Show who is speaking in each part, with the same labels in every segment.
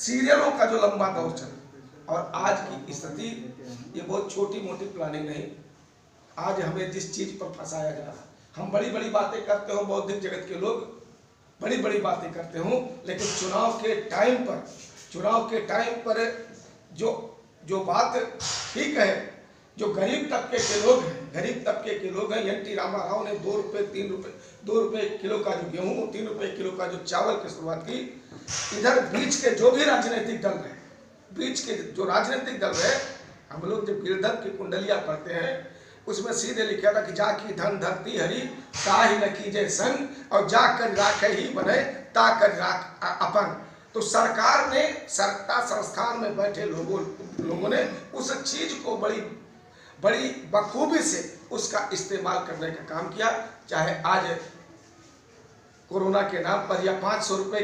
Speaker 1: सीरियलों का जो लंबा दौर चला और आज की स्थिति ये बहुत छोटी मोटी प्लानिंग नहीं। आज हमें जिस चीज पर फंसाया जा रहा, हम बड़ी बड़ी बातें करते हो, बौद्धिक जगत के लोग बड़ी बड़ी बातें करते हो, लेकिन चुनाव के टाइम पर जो बात ठीक है, जो गरीब तबके के लोग हैं, एन.टी. रामाराव ने 2 रुपए 3 रुपए 2 रुपए किलो का जो गेहूं, 3 रुपए किलो का जो चावल की शुरुआत की। इधर बीच के जो भी राजनीतिक दल है, हम लोग जब गिरधर की कुंडलियां पढ़ते हैं उसमें सीधे लिखा था कि जाकी धन धरती हरी ताहि न कीजे संग, और जाकर राखे ही बने ताकर राख अपन। तो सरकार ने, सत्ता संस्थान में बैठे लोगों ने उस चीज को बड़ी बखूबी से उसका इस्तेमाल करने का काम किया। चाहे आज कोरोना के नाम पर या 500 रुपए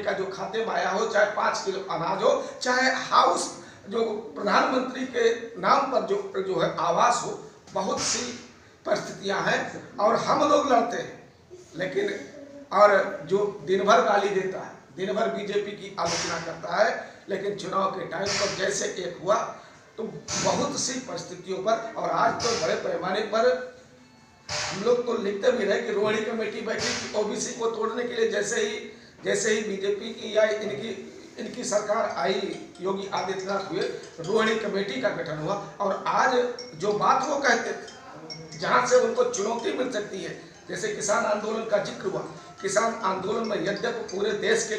Speaker 1: का जो खाते में आया हो, चाहे 5 किलो अनाज हो, चाहे हाउस जो प्रधानमंत्री के नाम पर जो है आवास हो, बहुत सी परिस्थितियां हैं और हम लोग लड़ते हैं। लेकिन और जो दिन भर गाली देता है, दिन भर बीजेपी की आलोचना करता है, लेकिन चुनाव के टाइम पर जैसे एक हुआ तो बहुत सी परिस्थितियों पर, और आज तो बड़े पैमाने पर हम लोग तो लिखते भी रहे कि रोहिणी कमेटी बैठी ओबीसी को तोड़ने के लिए। जैसे ही बीजेपी की या इनकी सरकार आई, योगी आदित्यनाथ हुए, रोहिणी कमेटी का गठन हुआ। और आज जो बात वो कहते थे, जहां से उनको चुनौती मिल सकती है, जैसे किसान आंदोलन का जिक्र हुआ, किसान आंदोलन में यद्यपि पूरे देश के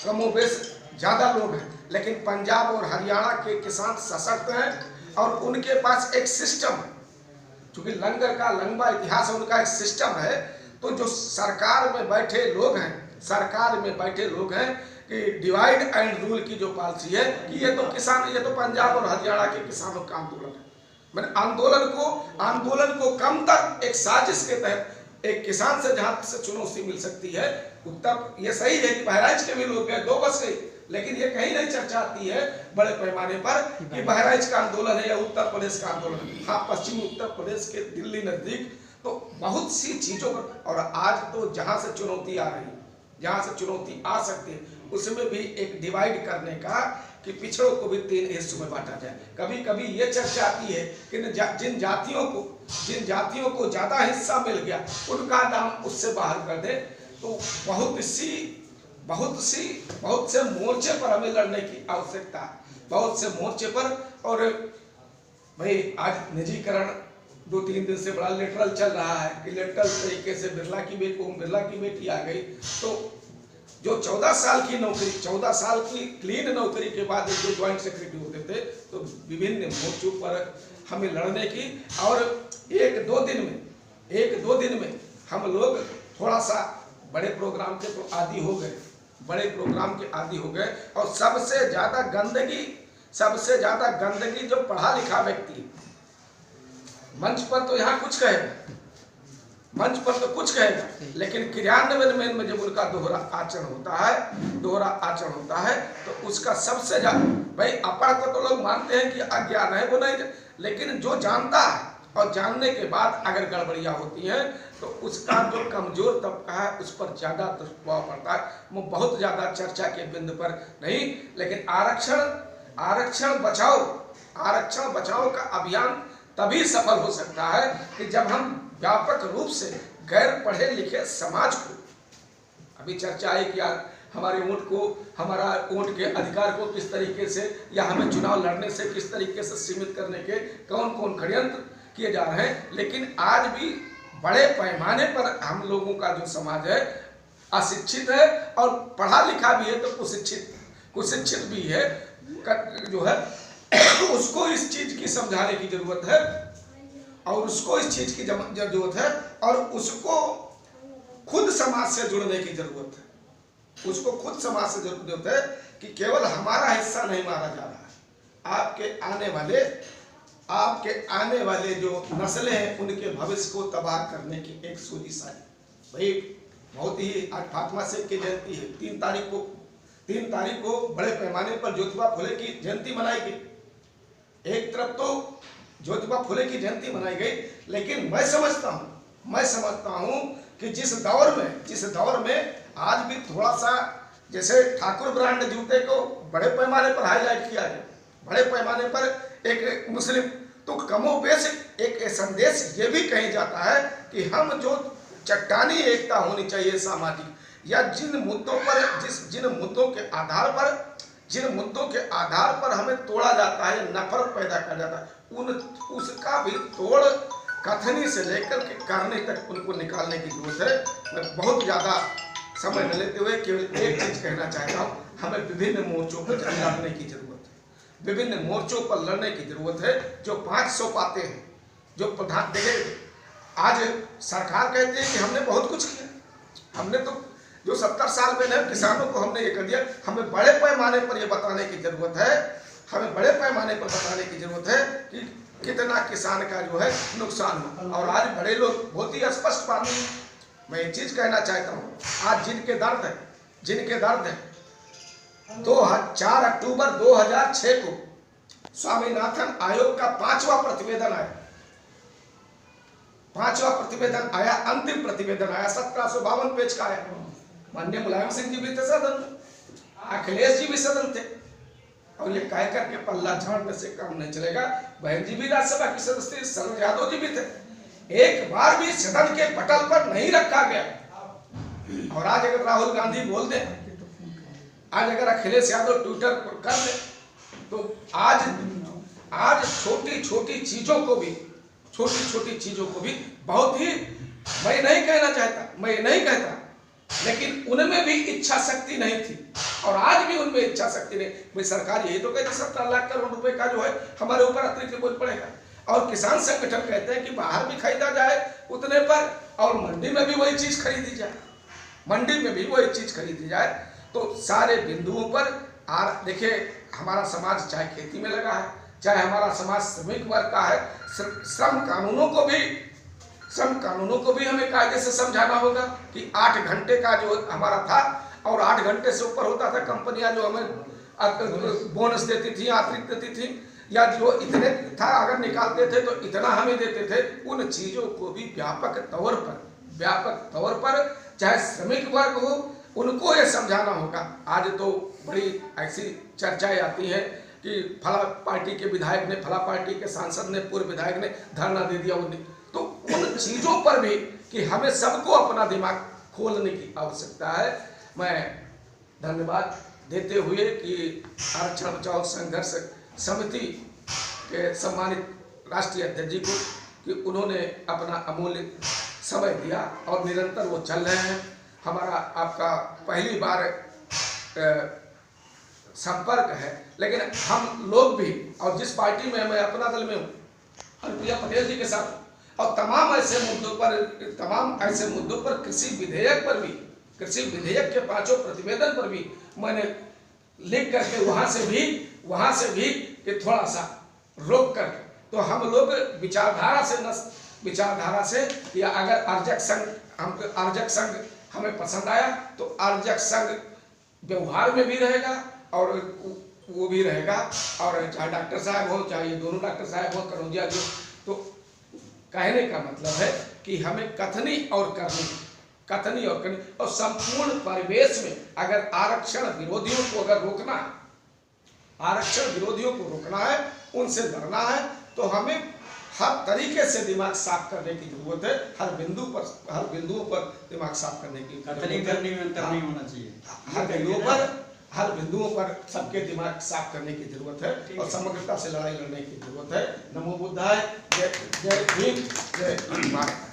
Speaker 1: कमोबेश ज्यादा लोग हैं, लेकिन पंजाब और हरियाणा के किसान सशक्त हैं और उनके पास एक सिस्टम है। क्योंकि लंगर का लंबा इतिहास है, उनका एक सिस्टम है। तो जो सरकार में बैठे लोग हैं कि डिवाइड एंड रूल की जो पॉलिसी है कि ये तो पंजाब और हरियाणा के किसानों का आंदोलन है। मैंने आंदोलन को कम तक एक साजिश के तहत एक किसान से जहां से चुनौती मिल सकती है, उत्तर ये सही है कि बहराइच के भी लोग गए, 2 बस गई, लेकिन ये कहीं नहीं चर्चा आती है बड़े पैमाने पर कि बहराइच का आंदोलन है या उत्तर प्रदेश का आंदोलन है। हाँ, पश्चिमी उत्तर प्रदेश के दिल्ली नजदीक तो बहुत सी चीजों पर, और आज तो जहां से चुनौती आ रही, जहां से चुनौती आ सकती है, उसमें भी एक डिवाइड करने का कि पिछड़ों को भी 3 हिस्सों में बांटा जाए। कभी कभी ये चर्चा आती है कि जिन जातियों को ज्यादा हिस्सा मिल गया उनका नाम उससे बाहर कर दे। तो बहुत से मोर्चे पर हमें लड़ने की आवश्यकता है, बहुत से मोर्चे पर। और भाई आज निजीकरण 2-3 दिन से बड़ा लेटरल चल रहा है कि लेटरल तरीके से ओम बिरला की बेटी आ गई। तो जो 14 साल की क्लीन नौकरी के बाद जो ज्वाइंट सेक्रेटरी होते थे, तो विभिन्न मोर्चों पर हमें लड़ने की, और 1-2 दिन में हम लोग थोड़ा सा बड़े प्रोग्राम के तो आदी हो गए। और सबसे ज्यादा गंदगी जो पढ़ा लिखा व्यक्ति मंच पर तो यहाँ कुछ कहेगा, लेकिन क्रियान्वयन में जब उनका दोहरा आचरण होता है तो उसका सबसे ज्यादा, भाई अपढ़ को तो लोग मानते हैं कि अज्ञान है, वो नहीं, लेकिन जो जानता है और जानने के बाद अगर गड़बड़ियां होती हैं तो उसका जो कमजोर तबका है उस पर ज्यादा दुष्प्रभाव पड़ता है। वो बहुत ज्यादा चर्चा के बिंदु पर नहीं, लेकिन आरक्षण बचाओ का अभियान तभी सफल हो सकता है कि जब हम व्यापक रूप से गैर पढ़े लिखे समाज को, अभी चर्चा है कि हमारा वोट के अधिकार को किस तरीके से या हमें चुनाव लड़ने से किस तरीके से सीमित करने के कौन षड्यंत्र किए जा रहे हैं। लेकिन आज भी बड़े पैमाने पर हम लोगों का जो समाज है अशिक्षित है, और पढ़ा लिखा भी है तो कुशिक्षित भी है, जो है उसको इस चीज की समझाने की जरूरत है, और उसको इस चीज की जरूरत है, और उसको खुद समाज से जुड़ने की जरूरत है। उसको खुद समाज से जरूरत है कि केवल हमारा हिस्सा नहीं मारा जा रहा है, आपके आने वाले जो नस्लें हैं उनके भविष्य को तबाह करने की एक सोजिश आई। भाई बहुत ही, आज फातिमा शेख की जयंती है, 3 तारीख को बड़े पैमाने पर ज्योतिबा फुले की जयंती मनाई गई। एक तरफ तो ज्योतिबा फुले की जयंती मनाई गई, लेकिन मैं समझता हूं कि जिस दौर में आज भी थोड़ा सा जैसे ठाकुर ब्रांड जूते को बड़े पैमाने पर हाईलाइट किया गया, बड़े पैमाने पर एक मुस्लिम, तो कमोबेश एक संदेश ये भी कहीं जाता है कि हम जो चट्टानी एकता होनी चाहिए सामाजिक, या जिन मुद्दों पर जिन मुद्दों के आधार पर हमें तोड़ा जाता है, नफरत पैदा कर जाता है, उसका भी तोड़ कथनी से लेकर के करने तक उनको निकालने की जरूरत है। मैं बहुत ज़्यादा समय न लेते हुए केवल एक चीज कहना चाहता हूँ, हमें विभिन्न मोर्चों पर लड़ने की जरूरत है, विभिन्न मोर्चों पर लड़ने की जरूरत है। जो 500 पाते हैं, जो प्रधान देखे, आज सरकार कहती है कि हमने बहुत कुछ किया, हमने तो जो 70 साल में न किसानों को हमने ये कर दिया। हमें बड़े पैमाने पर ये बताने की जरूरत है, हमें बड़े पैमाने पर बताने की जरूरत है कि कितना किसान का जो है नुकसान हो। और आज बड़े लोग बहुत ही स्पष्ट बात, मैं एक चीज कहना चाहता हूँ, आज जिनके दर्द है 4 अक्टूबर 2006 को स्वामीनाथन आयोग का 5वां प्रतिवेदन आया, अंतिम प्रतिवेदन आया, 1752 पेज का आया। माननीय मुलायम सिंह जी भी थे सदन में, अखिलेश जी भी सदन थे, और ये कह करके पल्ला झाड़ने से काम नहीं चलेगा। बहन जी भी राज्यसभा की सदस्य थी, शरद यादव जी भी थे, एक बार भी सदन के पटल पर नहीं रखा गया। और आज अगर राहुल गांधी बोल दे, आज अगर अखिलेश यादव ट्विटर पर कर दे, तो आज छोटी छोटी चीजों को भी बहुत ही, मैं नहीं कहता, लेकिन उनमें भी इच्छा शक्ति नहीं थी, और आज भी उनमें इच्छा शक्ति नहीं। भाई सरकार यही तो कहती 17 लाख करोड़ रुपए का जो है हमारे ऊपर अतिरिक्त बोझ पड़ेगा, और किसान संगठन कहते हैं कि बाहर भी खरीदा जाए उतने पर, और मंडी में भी वही चीज खरीदी जाए, तो सारे बिंदुओं पर देखिए, हमारा समाज चाहे खेती में लगा है, चाहे हमारा समाज श्रमिक वर्ग का है, श्रम कानूनों को भी हमें कायदे से समझाना होगा कि 8 घंटे का जो हमारा था, और 8 घंटे से ऊपर होता था, कंपनियां जो हमें बोनस देती थी, अतिरिक्त देती थी, या जो इतने था अगर निकालते थे तो इतना हमें देते थे। उन चीजों को भी व्यापक तौर पर चाहे श्रमिक वर्ग हो, उनको ये समझाना होगा। आज तो बड़ी ऐसी चर्चाएं आती हैं कि फला पार्टी के विधायक ने, फला पार्टी के सांसद ने, पूर्व विधायक ने धरना दे दिया, तो उन चीजों पर भी कि हमें सबको अपना दिमाग खोलने की आवश्यकता है। मैं धन्यवाद देते हुए कि आरक्षण बचाओ संघर्ष समिति के सम्मानित राष्ट्रीय अध्यक्ष जी को, कि उन्होंने अपना अमूल्य समय दिया, और निरंतर वो चल रहे हैं। हमारा आपका पहली बार संपर्क है, लेकिन हम लोग भी, और जिस पार्टी में मैं अपना दल में हूँ, अनुप्रिया पटेल जी के साथ, और तमाम ऐसे मुद्दों पर कृषि विधेयक के 5 प्रतिवेदन पर भी मैंने लिख करके वहां से भी ये थोड़ा सा रोक कर, तो हम लोग विचारधारा से या अगर आर्जक संघ हमें पसंद आया तो आर्जक संघ व्यवहार में भी रहेगा, और वो भी रहेगा, और चाहे डॉक्टर साहब हो, चाहे ये दोनों डॉक्टर साहब हो, कनौजिया जी, तो कहने का मतलब है कि हमें कथनी और करनी, और संपूर्ण परिवेश में अगर आरक्षण विरोधियों को रोकना है, उनसे लड़ना है, तो हमें हर तरीके से दिमाग साफ करने की जरूरत है। हर बिंदुओं पर दिमाग साफ करने की,
Speaker 2: कथनी करने में अंतर नहीं होना चाहिए।
Speaker 1: हर बिंदुओं पर सबके दिमाग साफ करने की जरूरत है, और समग्रता से लड़ाई लड़ने की जरूरत है। नमो बुद्धाय, जय भीम, जय भारत।